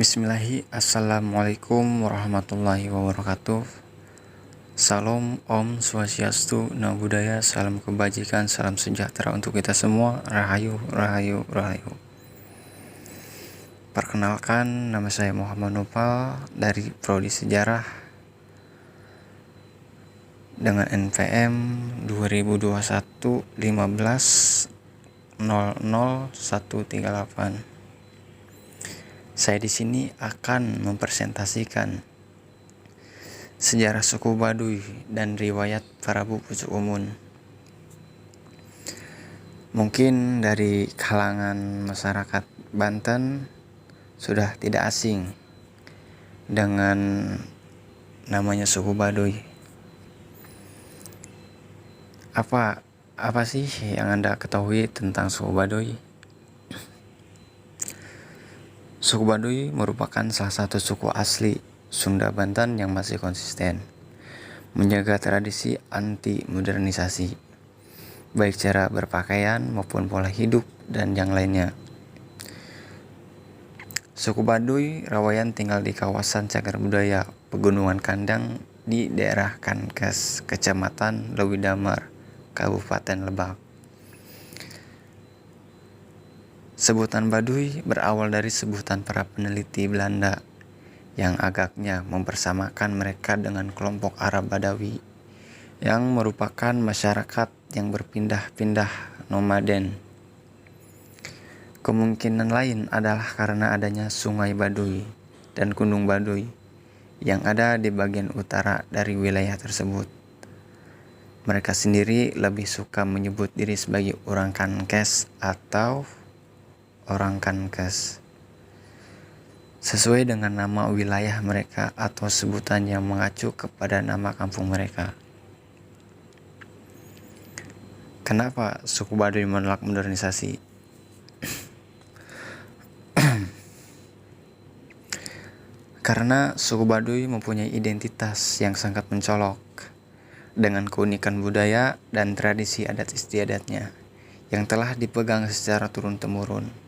Bismillahi, Assalamualaikum warahmatullahi wabarakatuh. Salam, Om Swastiastu, Namo Buddhaya, salam kebajikan, salam sejahtera untuk kita semua. Rahayu, rahayu, rahayu. Perkenalkan, nama saya Muhammad Nopal dari Prodi Sejarah dengan NPM 2021 15 00 138. Saya di sini akan mempresentasikan sejarah suku Baduy dan riwayat Prabu Pucuk Umun. Mungkin dari kalangan masyarakat Banten sudah tidak asing dengan namanya suku Baduy. Apa sih yang Anda ketahui tentang suku Baduy? Suku Baduy merupakan salah satu suku asli Sunda Banten yang masih konsisten menjaga tradisi anti modernisasi, baik cara berpakaian maupun pola hidup dan yang lainnya. Suku Baduy Rawayan tinggal di kawasan cagar budaya Pegunungan Kandang di daerah Kankes, Kecamatan Lewidamar, Kabupaten Lebak. Sebutan Baduy berawal dari sebutan para peneliti Belanda yang agaknya mempersamakan mereka dengan kelompok Arab Badawi yang merupakan masyarakat yang berpindah-pindah nomaden. Kemungkinan lain adalah karena adanya Sungai Baduy dan Gunung Baduy yang ada di bagian utara dari wilayah tersebut. Mereka sendiri lebih suka menyebut diri sebagai orang Kankes atau orang Kankes, sesuai dengan nama wilayah mereka atau sebutan yang mengacu kepada nama kampung mereka. Kenapa suku Baduy menolak modernisasi? Karena suku Baduy mempunyai identitas yang sangat mencolok dengan keunikan budaya dan tradisi adat istiadatnya yang telah dipegang secara turun-temurun.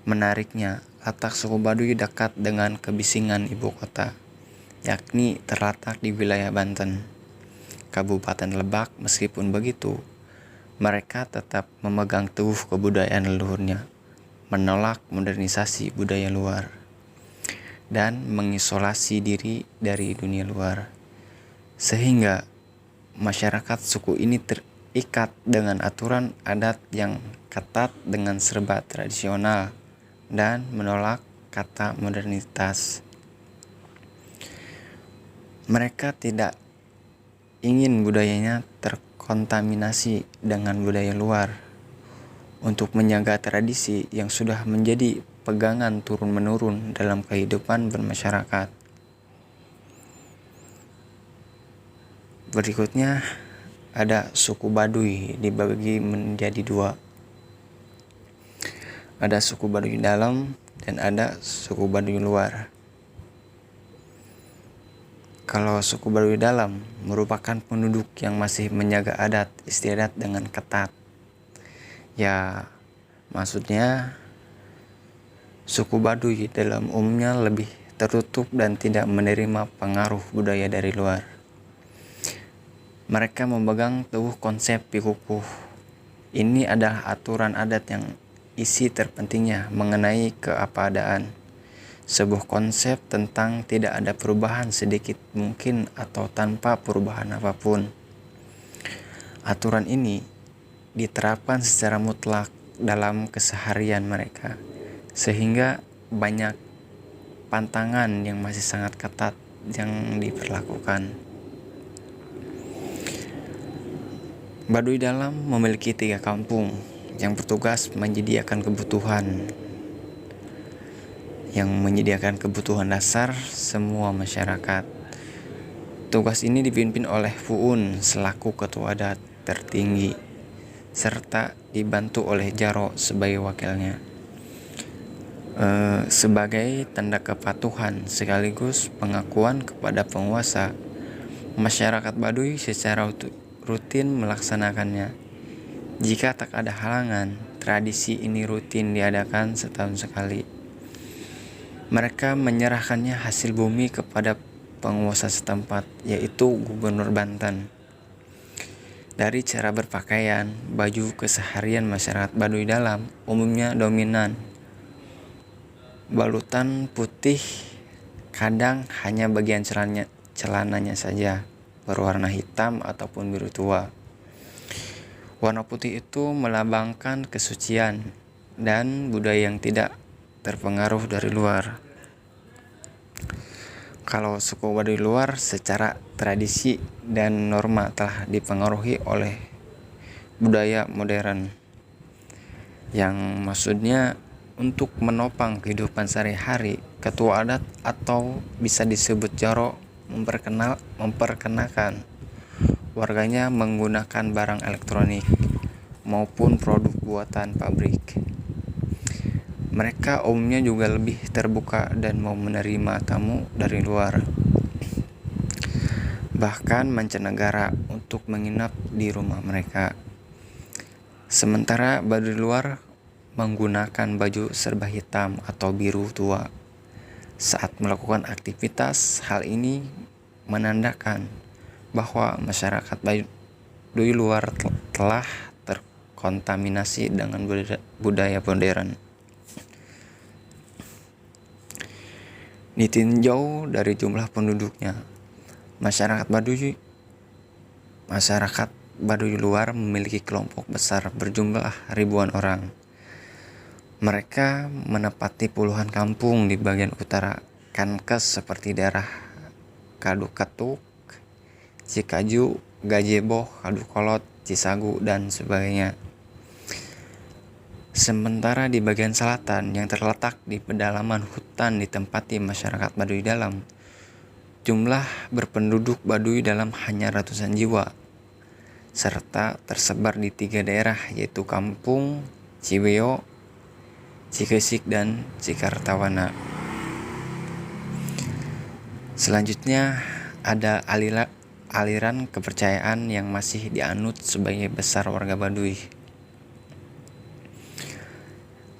Menariknya, letak suku Baduy dekat dengan kebisingan ibu kota, yakni terletak di wilayah Banten, Kabupaten Lebak. Meskipun begitu, mereka tetap memegang teguh kebudayaan leluhurnya, menolak modernisasi budaya luar, dan mengisolasi diri dari dunia luar. Sehingga masyarakat suku ini terikat dengan aturan adat yang ketat dengan serba tradisional dan menolak kata modernitas. Mereka tidak ingin budayanya terkontaminasi dengan budaya luar untuk menjaga tradisi yang sudah menjadi pegangan turun-menurun dalam kehidupan bermasyarakat. Berikutnya ada suku Baduy dibagi menjadi dua. Ada suku Baduy dalam dan ada suku Baduy luar. Kalau suku Baduy dalam merupakan penduduk yang masih menjaga adat istiadat dengan ketat. Ya, maksudnya suku Baduy dalam umumnya lebih tertutup dan tidak menerima pengaruh budaya dari luar. Mereka memegang teguh konsep pikukuh. Ini adalah aturan adat yang isi terpentingnya mengenai keadaan, sebuah konsep tentang tidak ada perubahan sedikit mungkin atau tanpa perubahan apapun. Aturan ini diterapkan secara mutlak dalam keseharian mereka, sehingga banyak pantangan yang masih sangat ketat yang diperlakukan. Baduy dalam memiliki 3 kampung yang bertugas menyediakan kebutuhan dasar semua masyarakat. Tugas ini dipimpin oleh Puun selaku ketua adat tertinggi, serta dibantu oleh Jaro sebagai wakilnya. Sebagai tanda kepatuhan sekaligus pengakuan kepada penguasa, masyarakat Baduy secara rutin melaksanakannya. Jika tak ada halangan, tradisi ini rutin diadakan setahun sekali. Mereka menyerahkannya hasil bumi kepada penguasa setempat, yaitu Gubernur Banten. Dari cara berpakaian, baju keseharian masyarakat Baduy Dalam umumnya dominan balutan putih, kadang hanya bagian celananya saja berwarna hitam ataupun biru tua. Warna putih itu melambangkan kesucian dan budaya yang tidak terpengaruh dari luar. Kalau suku Baduy luar secara tradisi dan norma telah dipengaruhi oleh budaya modern, yang maksudnya untuk menopang kehidupan sehari-hari, ketua adat atau bisa disebut jaro memperkenalkan warganya menggunakan barang elektronik maupun produk buatan pabrik. Mereka umumnya juga lebih terbuka dan mau menerima tamu dari luar, bahkan mancanegara, untuk menginap di rumah mereka. Sementara Baduy luar menggunakan baju serba hitam atau biru tua saat melakukan aktivitas. Hal ini menandakan bahwa masyarakat Baduy luar telah terkontaminasi dengan budaya modern. Ditinjau dari jumlah penduduknya, masyarakat Baduy luar memiliki kelompok besar berjumlah ribuan orang. Mereka menempati puluhan kampung di bagian utara Kankes seperti daerah Kaduketuk, Cikaju, Gajebo, Kadukolot, Cisagu, dan sebagainya. Sementara di bagian selatan yang terletak di pedalaman hutan ditempati masyarakat Baduy Dalam, jumlah berpenduduk Baduy Dalam hanya ratusan jiwa, serta tersebar di 3 daerah, yaitu Kampung Ciweo, Cikesik, dan Cikartawana. Selanjutnya ada aliran kepercayaan yang masih dianut sebagai besar warga Baduy.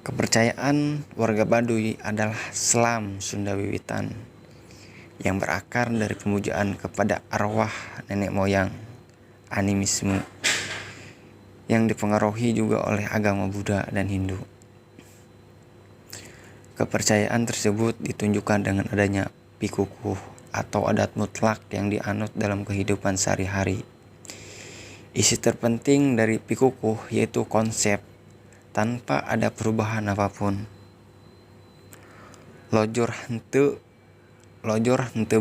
Kepercayaan warga Baduy adalah Selam Sunda Wiwitan, yang berakar dari pemujaan kepada arwah nenek moyang, animisme, yang dipengaruhi juga oleh agama Buddha dan Hindu. Kepercayaan tersebut ditunjukkan dengan adanya pikukuh atau adat mutlak yang dianut dalam kehidupan sehari-hari. Isi terpenting dari pikukuh yaitu konsep tanpa ada perubahan apapun. Lojor henteu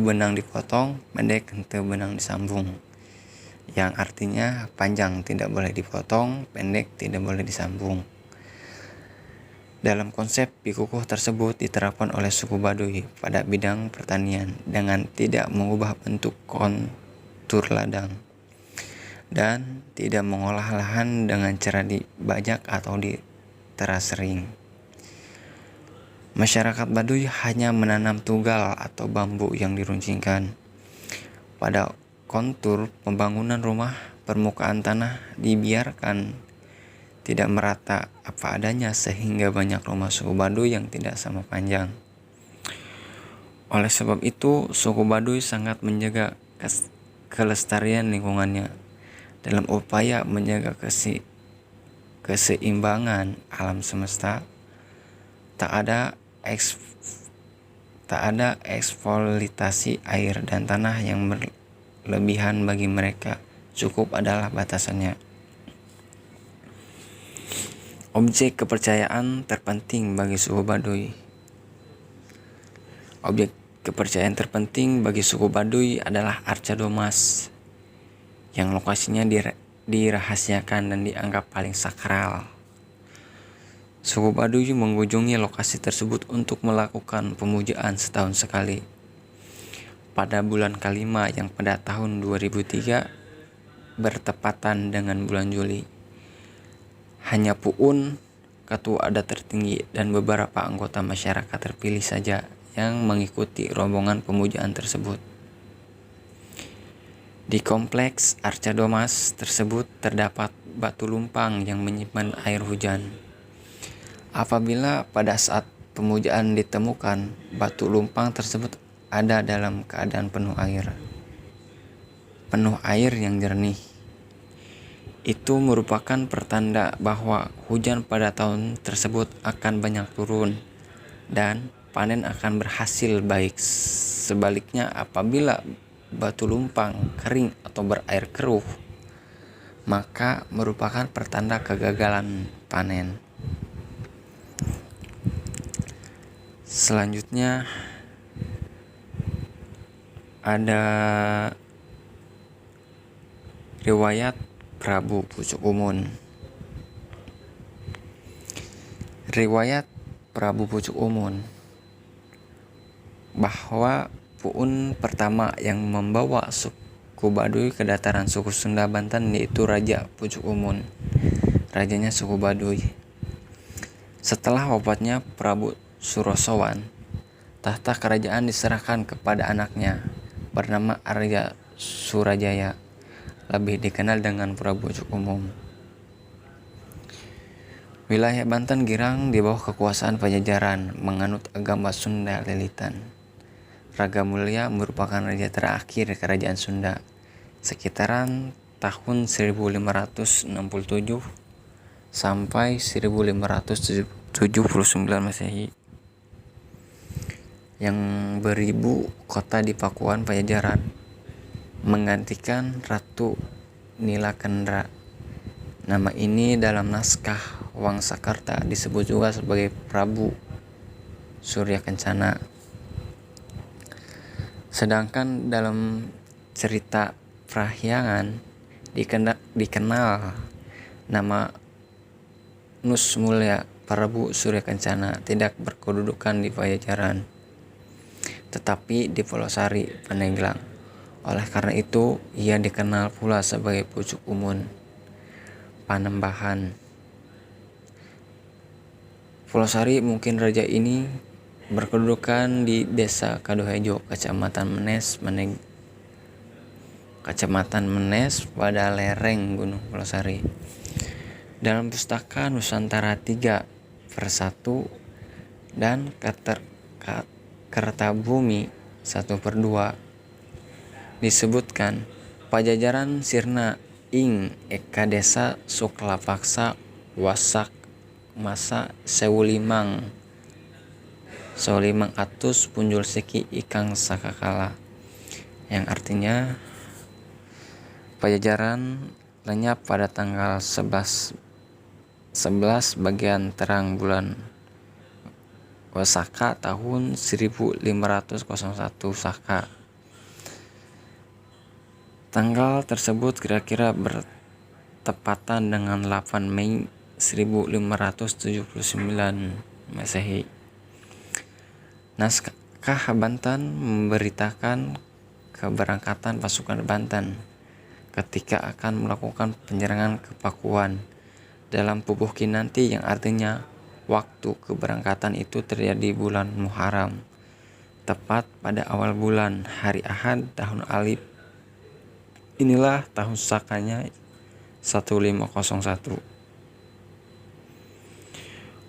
benang dipotong, pendek henteu benang disambung. Yang artinya panjang tidak boleh dipotong, pendek tidak boleh disambung. Dalam konsep pikukuh tersebut diterapkan oleh suku Baduy pada bidang pertanian dengan tidak mengubah bentuk kontur ladang dan tidak mengolah lahan dengan cara dibajak atau diteras sering. Masyarakat Baduy hanya menanam tunggal atau bambu yang diruncingkan. Pada kontur pembangunan rumah, permukaan tanah dibiarkan tidak merata apa adanya sehingga banyak rumah suku Baduy yang tidak sama panjang. Oleh sebab itu, suku Baduy sangat menjaga kelestarian lingkungannya dalam upaya menjaga keseimbangan alam semesta. Tak ada eksploitasi air dan tanah yang berlebihan bagi mereka. Cukup adalah batasannya. Objek kepercayaan terpenting bagi suku Baduy. Objek kepercayaan terpenting bagi suku Baduy adalah Arca Domas, yang lokasinya dirahasiakan dan dianggap paling sakral. Suku Baduy mengunjungi lokasi tersebut untuk melakukan pemujaan setahun sekali. Pada bulan kelima yang pada tahun 2003 bertepatan dengan bulan Juli. Hanya Puun, ketua adat tertinggi, dan beberapa anggota masyarakat terpilih saja yang mengikuti rombongan pemujaan tersebut. Di kompleks Arca Domas tersebut terdapat batu lumpang yang menyimpan air hujan. Apabila pada saat pemujaan ditemukan, batu lumpang tersebut ada dalam keadaan penuh air yang jernih. Itu merupakan pertanda bahwa hujan pada tahun tersebut akan banyak turun dan panen akan berhasil baik. Sebaliknya, apabila batu lumpang kering atau berair keruh, maka merupakan pertanda kegagalan panen. Selanjutnya ada riwayat Prabu Pucuk Umun. Riwayat Prabu Pucuk Umun bahwa Puun pertama yang membawa suku Baduy ke dataran suku Sunda Banten yaitu Raja Pucuk Umun, rajanya suku Baduy. Setelah wafatnya Prabu Surosowan, tahta kerajaan diserahkan kepada anaknya bernama Arya Surajaya, lebih dikenal dengan Prabu Pucuk Umun. Wilayah Banten girang di bawah kekuasaan Pajajaran, menganut agama Sunda Lilitan. Raga Mulia merupakan raja terakhir kerajaan Sunda sekitaran tahun 1567 sampai 1579 Masehi, yang beribu kota di Pakuan Pajajaran, menggantikan Ratu Nilakendra. Nama ini dalam naskah Wangsakerta disebut juga sebagai Prabu Surya Kencana. Sedangkan dalam cerita Prahyangan dikenal nama Nus Mulya Prabu Surya Kencana tidak berkedudukan di Pajajaran, tetapi di Pulau Sari, Pandeglang. Oleh karena itu, ia dikenal pula sebagai Pucuk Umun. Panembahan. Pulau Sari mungkin raja ini berkedudukan di Desa Kadohejo, Kecamatan Menes pada lereng Gunung Pulau Sari. Dalam pustaka Nusantara 3/1 dan Kertabumi 1/2 disebutkan Pajajaran sirna ing eka desa Suklapaksa wasak masa sewulimang atus punjul siki ikang sakakala, yang artinya Pajajaran lenyap pada tanggal 11 bagian terang bulan Wasaka tahun 1501 Saka. Tanggal tersebut kira-kira bertepatan dengan 8 Mei 1579 Masehi. Naskah Banten memberitakan keberangkatan pasukan Banten ketika akan melakukan penyerangan ke Pakuan dalam Pupuh Kinanti, yang artinya waktu keberangkatan itu terjadi bulan Muharram, tepat pada awal bulan hari Ahad tahun Alif. Inilah tahun sakanya 1501.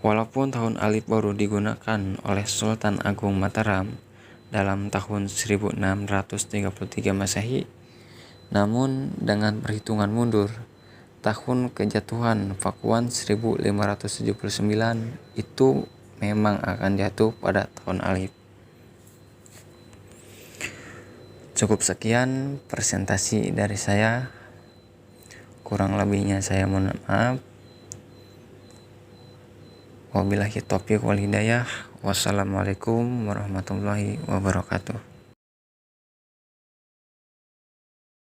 Walaupun tahun Alif baru digunakan oleh Sultan Agung Mataram dalam tahun 1633 Masehi, namun dengan perhitungan mundur, tahun kejatuhan Pakuan 1579 itu memang akan jatuh pada tahun Alif. Cukup sekian presentasi dari saya. Kurang lebihnya saya mohon maaf. Wabillahi taufiq wal hidayah. Wassalamualaikum warahmatullahi wabarakatuh.